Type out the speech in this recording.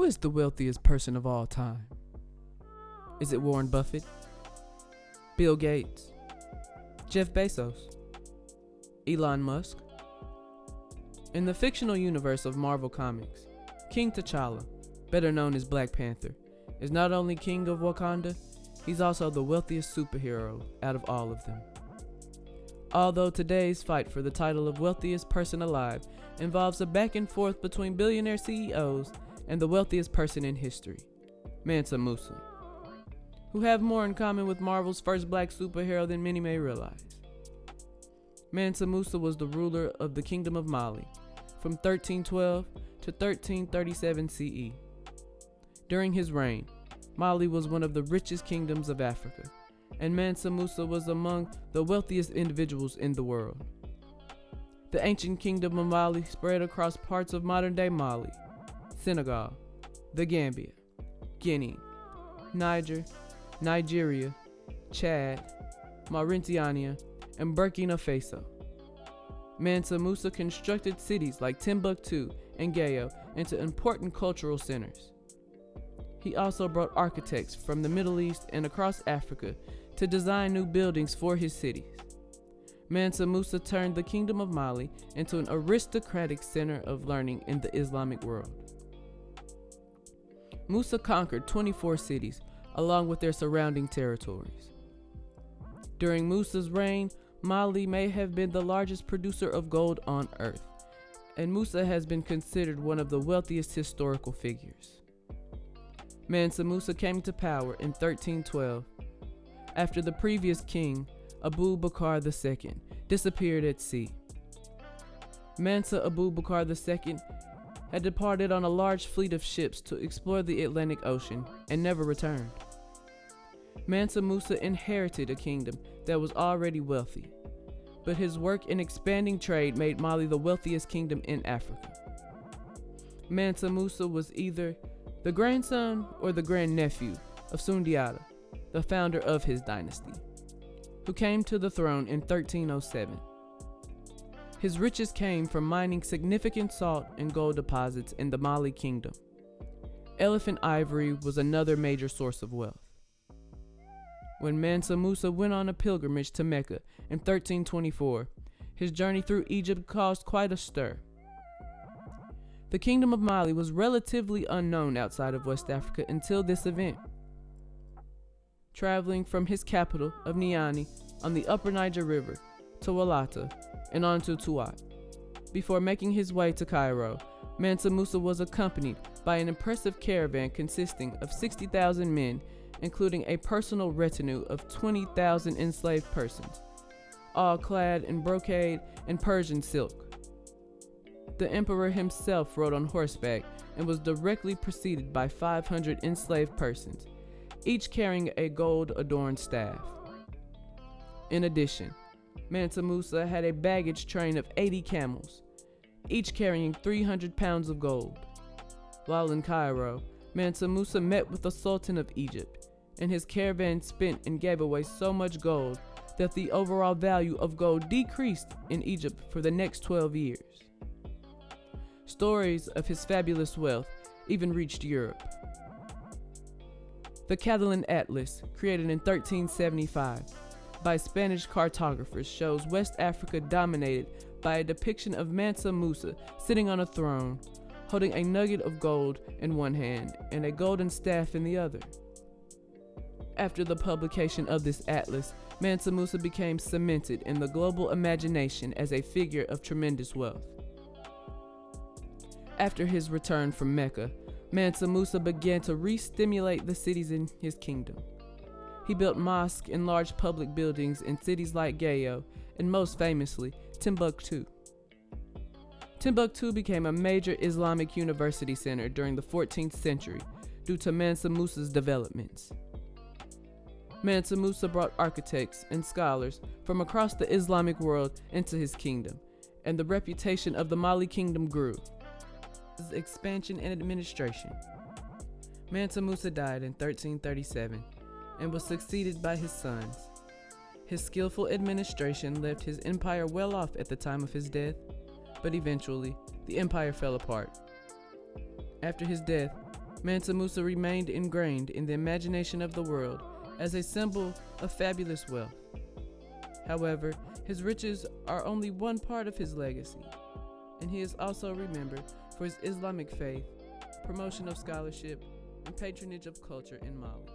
is the wealthiest person of all time? Is it Warren Buffett? Bill Gates? Jeff Bezos? Elon Musk? In the fictional universe of Marvel Comics, King T'Challa, better known as Black Panther, is not only king of Wakanda, he's also the wealthiest superhero out of all of them. Although today's fight for the title of wealthiest person alive involves a back and forth between billionaire CEOs and the wealthiest person in history, Mansa Musa, who have more in common with Marvel's first black superhero than many may realize. Mansa Musa was the ruler of the Kingdom of Mali from 1312 to 1337 CE. During his reign, Mali was one of the richest kingdoms of Africa, and Mansa Musa was among the wealthiest individuals in the world. The ancient kingdom of Mali spread across parts of modern-day Mali, Senegal, the Gambia, Guinea, Niger, Nigeria, Chad, Mauritania, and Burkina Faso. Mansa Musa constructed cities like Timbuktu and Gayo into important cultural centers. He also brought architects from the Middle East and across Africa to design new buildings for his cities. Mansa Musa turned the Kingdom of Mali into an aristocratic center of learning in the Islamic world. Musa conquered 24 cities along with their surrounding territories. During Musa's reign, Mali may have been the largest producer of gold on earth, and Musa has been considered one of the wealthiest historical figures. Mansa Musa came to power in 1312 after the previous king, Abu Bakr II, disappeared at sea. Mansa Abu Bakr II had departed on a large fleet of ships to explore the Atlantic Ocean and never returned. Mansa Musa inherited a kingdom that was already wealthy, but his work in expanding trade made Mali the wealthiest kingdom in Africa. Mansa Musa was either the grandson or the grandnephew of Sundiata, the founder of his dynasty, who came to the throne in 1307. His riches came from mining significant salt and gold deposits in the Mali kingdom. Elephant ivory was another major source of wealth. When Mansa Musa went on a pilgrimage to Mecca in 1324, his journey through Egypt caused quite a stir. The Kingdom of Mali was relatively unknown outside of West Africa until this event. Traveling from his capital of Niani on the upper Niger River to Walata and on to Tuat, before making his way to Cairo, Mansa Musa was accompanied by an impressive caravan consisting of 60,000 men, including a personal retinue of 20,000 enslaved persons, all clad in brocade and Persian silk. The emperor himself rode on horseback and was directly preceded by 500 enslaved persons, each carrying a gold-adorned staff. In addition, Mansa Musa had a baggage train of 80 camels, each carrying 300 pounds of gold. While in Cairo, Mansa Musa met with the Sultan of Egypt, and his caravan spent and gave away so much gold that the overall value of gold decreased in Egypt for the next 12 years. Stories of his fabulous wealth even reached Europe. The Catalan Atlas, created in 1375 by Spanish cartographers, shows West Africa dominated by a depiction of Mansa Musa sitting on a throne, holding a nugget of gold in one hand and a golden staff in the other. After the publication of this atlas, Mansa Musa became cemented in the global imagination as a figure of tremendous wealth. After his return from Mecca, Mansa Musa began to re-stimulate the cities in his kingdom. He built mosques and large public buildings in cities like Gayo and most famously, Timbuktu. Timbuktu became a major Islamic university center during the 14th century due to Mansa Musa's developments. Mansa Musa brought architects and scholars from across the Islamic world into his kingdom, and the reputation of the Mali kingdom grew. His expansion and administration. Mansa Musa died in 1337 and was succeeded by his sons. His skillful administration left his empire well off at the time of his death, but eventually the empire fell apart. After his death, Mansa Musa remained ingrained in the imagination of the world as a symbol of fabulous wealth. However, his riches are only one part of his legacy, and he is also remembered for his Islamic faith, promotion of scholarship, and patronage of culture in Mali.